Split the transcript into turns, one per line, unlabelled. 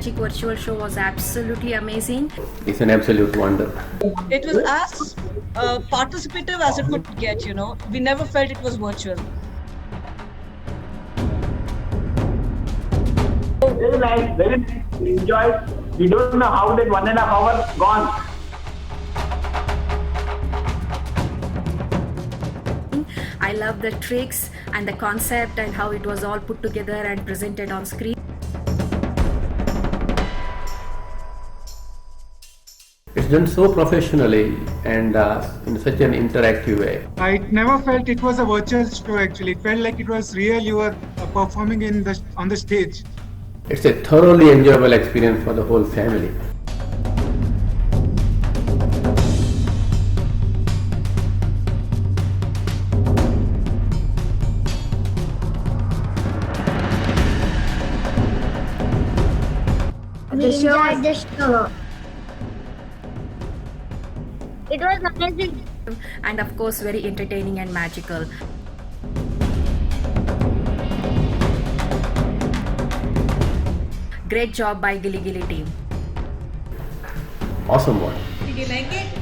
Magic virtual show was absolutely amazing.
It's an absolute wonder.
It was as participative as it could get, you know. We never felt it was virtual.
Very nice, very nice. We enjoyed. We don't know how that 1.5 hours gone.
I love the tricks and the concept and how it was all put together and presented on screen.
It's done so professionally and in such an interactive way.
I never felt it was a virtual show actually. It felt like it was real. You were performing on the stage.
It's a thoroughly enjoyable experience for the whole family.
We enjoyed the show. It was amazing.
And of course, very entertaining and magical. Great job by Gili team.
Awesome one.
Did you like it?